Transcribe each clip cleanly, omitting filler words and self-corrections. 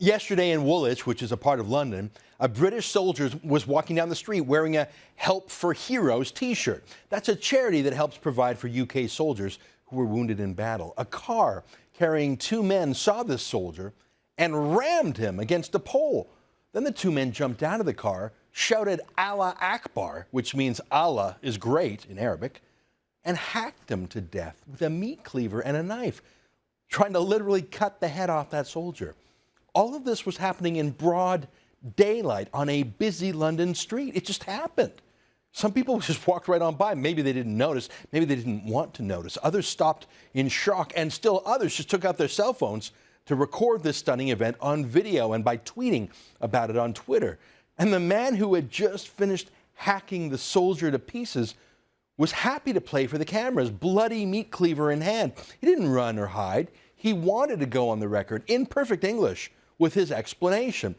Yesterday in Woolwich, which is a part of London, a British soldier was walking down the street wearing a Help for Heroes t-shirt. That's a charity that helps provide for UK soldiers who were wounded in battle. A car carrying two men saw this soldier and rammed him against a pole. Then the two men jumped out of the car, shouted Allah Akbar, which means Allah is great in Arabic, and hacked him to death with a meat cleaver and a knife, trying to literally cut the head off that soldier. All of this was happening in broad daylight on a busy London street. It just happened. Some people just walked right on by. Maybe they didn't notice. Maybe they didn't want to notice. Others stopped in shock, and still others just took out their cell phones to record this stunning event on video and by tweeting about it on Twitter. And the man who had just finished hacking the soldier to pieces was happy to play for the cameras, bloody meat cleaver in hand. He didn't run or hide. He wanted to go on the record in perfect English with his explanation.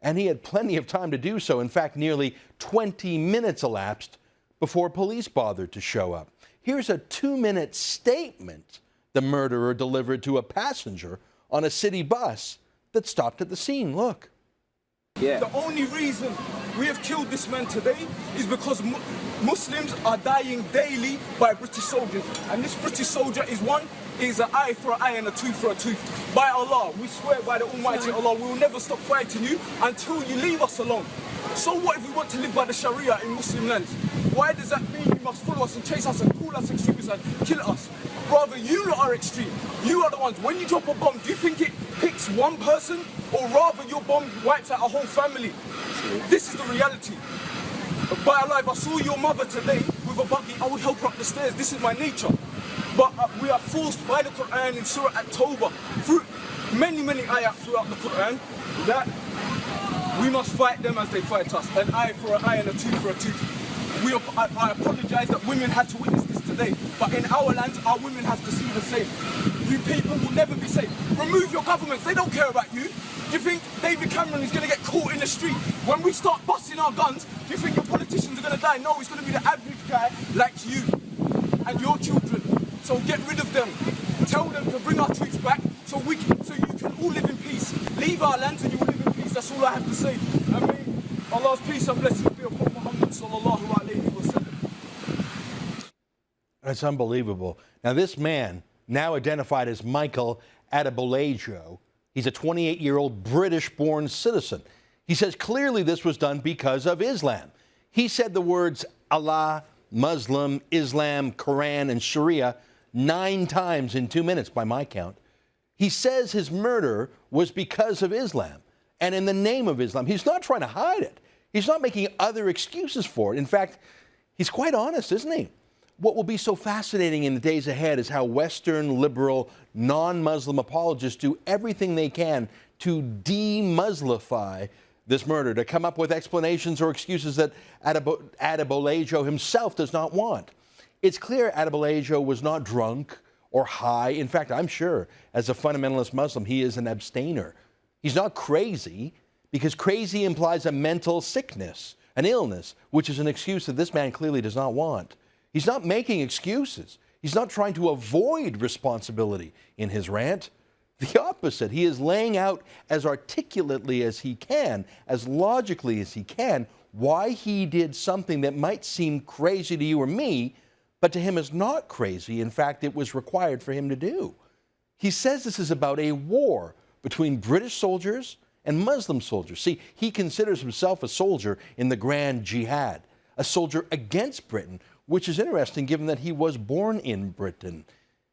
And he had plenty of time to do so. In fact, nearly 20 minutes elapsed before police bothered to show up. Here's a 2-minute statement the murderer delivered to a passenger on a city bus that stopped at the scene. Look. Yeah. The only reason we have killed this man today is because Muslims are dying daily by British soldiers. And this British soldier is an eye for an eye and a tooth for a tooth. By Allah, we swear by the Almighty Allah, we will never stop fighting you until you leave us alone. So what if we want to live by the Sharia in Muslim lands? Why does that mean you must follow us and chase us and call us extremists and kill us? Rather, you lot are extreme. You are the ones. When you drop a bomb, do you think it picks one person? Or rather, your bomb wipes out a whole family? This is the reality. By Allah, if I saw your mother today with a buggy, I would help her up the stairs. This is my nature. But we are forced by the Quran in Surah At-Tawbah, through many ayats throughout the Quran, that we must fight them as they fight us. An eye for an eye and a tooth for a tooth. I apologise that women had to witness this today, but in our lands, our women have to see the same. You people will never be safe. Remove your governments, they don't care about you. Do you think David Cameron is going to get caught in the street? When we start busting our guns, do you think your politicians are going to die? No, it's going to be the average guy like you and your children. So get rid of them. Tell them to bring our troops back so you can all live in peace. Leave our lands and you will live in peace. That's all I have to say. I mean, Allah's peace and blessings be upon Muhammad sallallahu alayhi wa sallam. That's unbelievable. Now this man, now identified as Michael Adebolejo, he's a 28-year-old British-born citizen. He says clearly this was done because of Islam. He said the words Allah, Muslim, Islam, Quran, and Sharia 9 times in 2 minutes by my count. He says his murder was because of Islam and in the name of Islam. He's not trying to hide it. He's not making other excuses for it. In fact, he's quite honest, isn't he? What will be so fascinating in the days ahead is how Western, liberal, non-Muslim apologists do everything they can to de-Muslify this murder, to come up with explanations or excuses that Adebolejo himself does not want. It's clear Adebolejo was not drunk or high. In fact, I'm sure as a fundamentalist Muslim, he is an abstainer. He's not crazy, because crazy implies a mental sickness, an illness, which is an excuse that this man clearly does not want. He's not making excuses. He's not trying to avoid responsibility in his rant. The opposite. He is laying out as articulately as he can, as logically as he can, why he did something that might seem crazy to you or me, but to him is not crazy. In fact, it was required for him to do. He says this is about a war between British soldiers and Muslim soldiers. See, he considers himself a soldier in the Grand Jihad, a soldier against Britain, which is interesting given that he was born in Britain.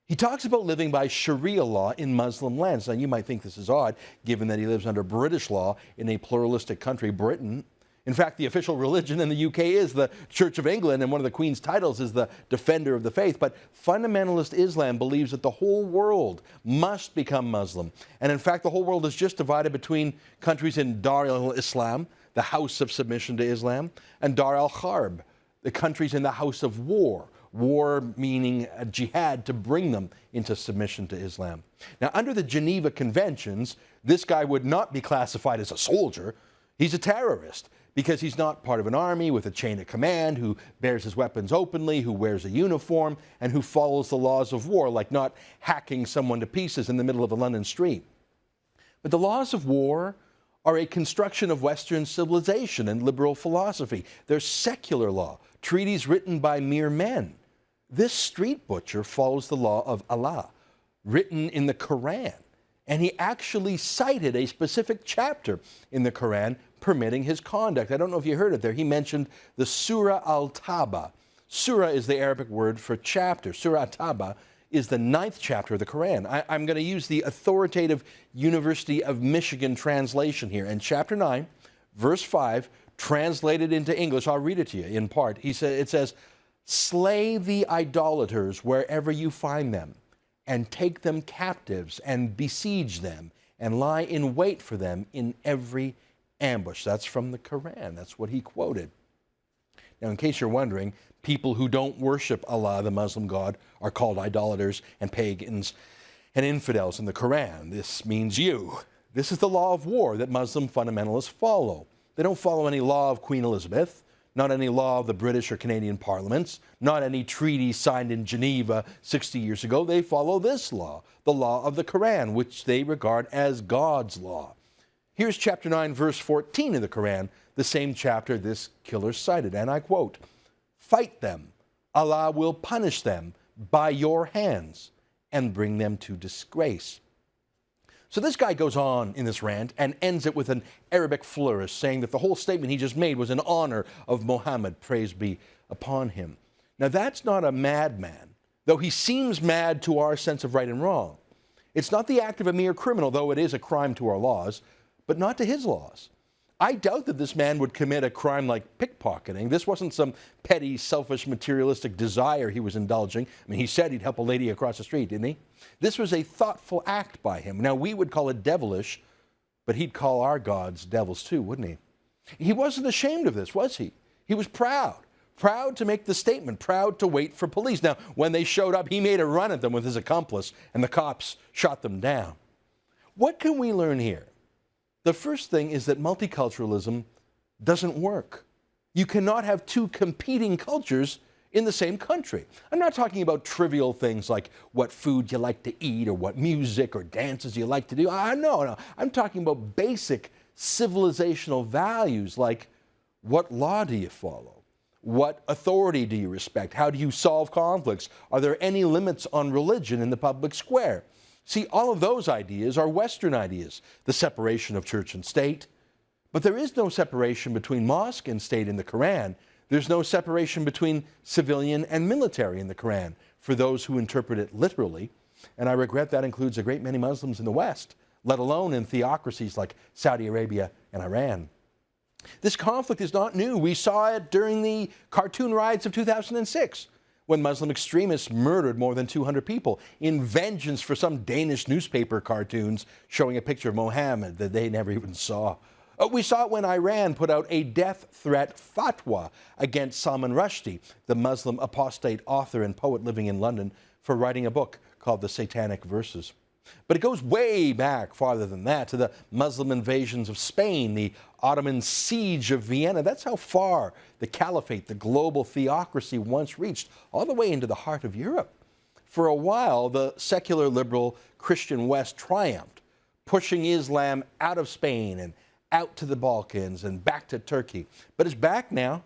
He talks about living by Sharia law in Muslim lands. Now, you might think this is odd, given that he lives under British law in a pluralistic country, Britain. In fact, the official religion in the UK is the Church of England, and one of the Queen's titles is the Defender of the Faith. But fundamentalist Islam believes that the whole world must become Muslim. And in fact, the whole world is just divided between countries in Dar al-Islam, the house of submission to Islam, and Dar al-Harb, the countries in the house of war. War meaning a jihad to bring them into submission to Islam. Now, under the Geneva Conventions, this guy would not be classified as a soldier. He's a terrorist, because he's not part of an army with a chain of command, who bears his weapons openly, who wears a uniform, and who follows the laws of war, like not hacking someone to pieces in the middle of a London street. But the laws of war are a construction of Western civilization and liberal philosophy. They're secular law, treaties written by mere men. This street butcher follows the law of Allah, written in the Quran, and he actually cited a specific chapter in the Quran permitting his conduct. I don't know if you heard it there. He mentioned the Surah Al-Taba. Surah is the Arabic word for chapter. Surah Al-Taba is the 9th chapter of the Quran. I'm going to use the authoritative University of Michigan translation here. And chapter 9, verse 5, translated into English, I'll read it to you in part. It says, "Slay the idolaters wherever you find them, and take them captives, and besiege them, and lie in wait for them in every ambush." That's from the Quran. That's what he quoted. Now, in case you're wondering, people who don't worship Allah, the Muslim God, are called idolaters and pagans and infidels in the Quran. This means you. This is the law of war that Muslim fundamentalists follow. They don't follow any law of Queen Elizabeth, not any law of the British or Canadian parliaments, not any treaty signed in Geneva 60 years ago. They follow this law, the law of the Quran, which they regard as God's law. Here's chapter 9, verse 14 of the Quran, the same chapter this killer cited, and I quote, "Fight them. Allah will punish them by your hands and bring them to disgrace." So this guy goes on in this rant and ends it with an Arabic flourish, saying that the whole statement he just made was in honor of Muhammad, praise be upon him. Now that's not a madman, though he seems mad to our sense of right and wrong. It's not the act of a mere criminal, though it is a crime to our laws, but not to his laws. I doubt that this man would commit a crime like pickpocketing. This wasn't some petty, selfish, materialistic desire he was indulging. I mean, he said he'd help a lady across the street, didn't he? This was a thoughtful act by him. Now, we would call it devilish, but he'd call our gods devils too, wouldn't he? He wasn't ashamed of this, was he? He was proud. Proud to make the statement, proud to wait for police. Now, when they showed up, he made a run at them with his accomplice, and the cops shot them down. What can we learn here? The first thing is that multiculturalism doesn't work. You cannot have two competing cultures in the same country. I'm not talking about trivial things like what food you like to eat or what music or dances you like to do. No. I'm talking about basic civilizational values like what law do you follow? What authority do you respect? How do you solve conflicts? Are there any limits on religion in the public square? See, all of those ideas are Western ideas, the separation of church and state. But there is no separation between mosque and state in the Quran. There's no separation between civilian and military in the Quran for those who interpret it literally. And I regret that includes a great many Muslims in the West, let alone in theocracies like Saudi Arabia and Iran. This conflict is not new. We saw it during the cartoon riots of 2006. When Muslim extremists murdered more than 200 people in vengeance for some Danish newspaper cartoons showing a picture of Mohammed that they never even saw. We saw it when Iran put out a death threat fatwa against Salman Rushdie, the Muslim apostate author and poet living in London, for writing a book called The Satanic Verses. But it goes way back, farther than that, to the Muslim invasions of Spain, the Ottoman siege of Vienna. That's how far the caliphate, the global theocracy, once reached, all the way into the heart of Europe. For a while, the secular liberal Christian West triumphed, pushing Islam out of Spain and out to the Balkans and back to Turkey. But it's back now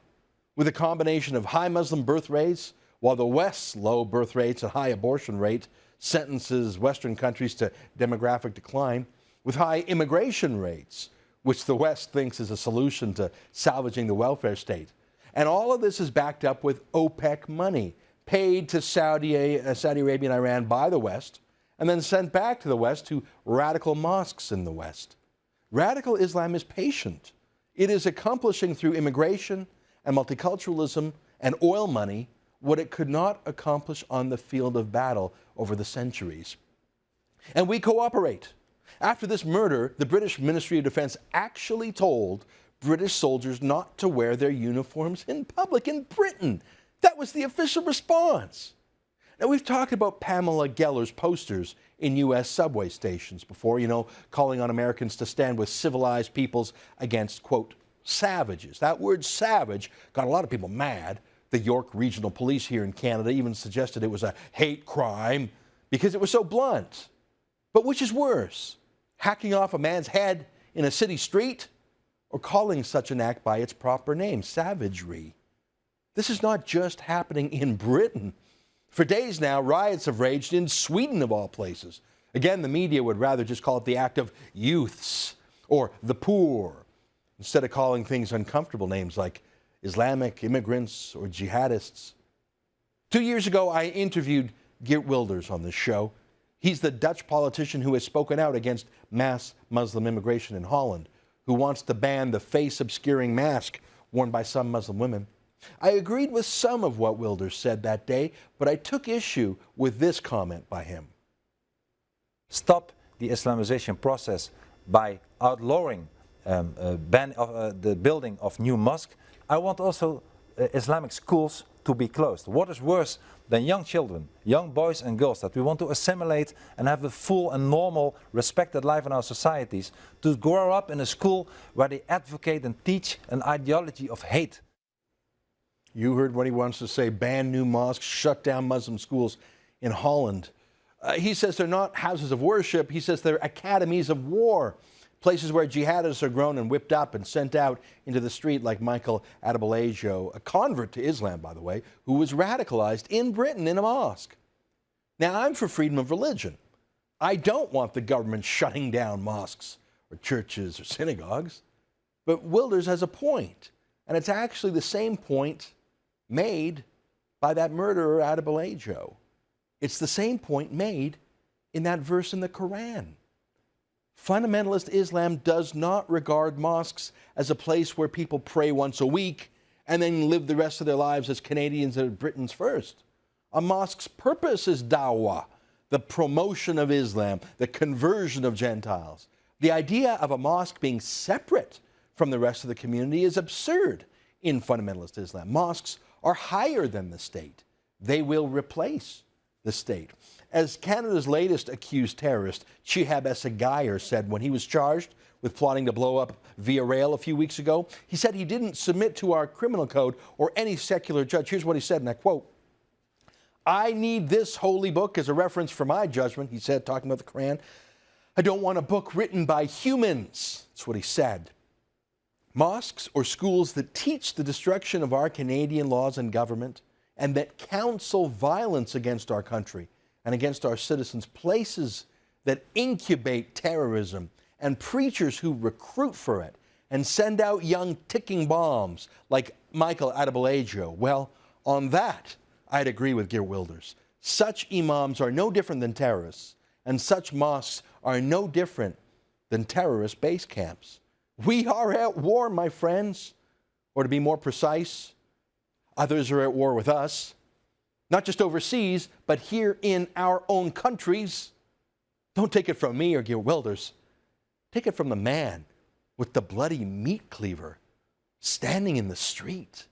with a combination of high Muslim birth rates, while the West's low birth rates and high abortion rate sentences Western countries to demographic decline, with high immigration rates, which the West thinks is a solution to salvaging the welfare state. And all of this is backed up with OPEC money paid to Saudi Arabia and Iran by the West, and then sent back to the West to radical mosques in the West. Radical Islam is patient. It is accomplishing through immigration and multiculturalism and oil money what it could not accomplish on the field of battle over the centuries. And we cooperate. After this murder, the British Ministry of Defense actually told British soldiers not to wear their uniforms in public in Britain. That was the official response. Now, we've talked about Pamela Geller's posters in U.S. subway stations before, calling on Americans to stand with civilized peoples against, quote, savages. That word savage got a lot of people mad. The York Regional Police here in Canada even suggested it was a hate crime because it was so blunt. But which is worse? hacking off a man's head in a city street, or calling such an act by its proper name, savagery. This is not just happening in Britain. For days now, riots have raged in Sweden, of all places. Again, the media would rather just call it the act of youths or the poor, instead of calling things uncomfortable names like Islamic immigrants or jihadists. 2 years ago, I interviewed Geert Wilders on this show. He's the Dutch politician who has spoken out against mass Muslim immigration in Holland, who wants to ban the face-obscuring mask worn by some Muslim women. I agreed with some of what Wilders said that day, but I took issue with this comment by him. Stop the Islamization process by outlawing the building of new mosques. I want also Islamic schools to be closed. What is worse than young children, young boys and girls that we want to assimilate and have a full and normal, respected life in our societies, to grow up in a school where they advocate and teach an ideology of hate? You heard what he wants to say: ban new mosques, shut down Muslim schools in Holland. He says they're not houses of worship. He says they're academies of war, places where jihadists are grown and whipped up and sent out into the street, like Michael Adebolajo, a convert to Islam, by the way, who was radicalized in Britain in a mosque. Now, I'm for freedom of religion. I don't want the government shutting down mosques or churches or synagogues. But Wilders has a point, and it's actually the same point made by that murderer Adebolajo. It's the same point made in that verse in the Quran. Fundamentalist Islam does not regard mosques as a place where people pray once a week and then live the rest of their lives as Canadians or Britons first. A mosque's purpose is dawah, the promotion of Islam, the conversion of Gentiles. The idea of a mosque being separate from the rest of the community is absurd in fundamentalist Islam. Mosques are higher than the state. They will replace the state. As Canada's latest accused terrorist, Chihab Essegayer, said when he was charged with plotting to blow up Via Rail a few weeks ago, he said he didn't submit to our criminal code or any secular judge. Here's what he said, and I quote, "I need this holy book as a reference for my judgment," he said, talking about the Quran. "I don't want a book written by humans." That's what he said. Mosques or schools that teach the destruction of our Canadian laws and government and that counsel violence against our country and against our citizens, places that incubate terrorism and preachers who recruit for it and send out young ticking bombs like Michael Adebolajo, well, on that, I'd agree with Geert Wilders. Such imams are no different than terrorists, and such mosques are no different than terrorist base camps. We are at war, my friends, or to be more precise, others are at war with us, not just overseas, but here in our own countries. Don't take it from me or Geert Wilders. Take it from the man with the bloody meat cleaver standing in the street.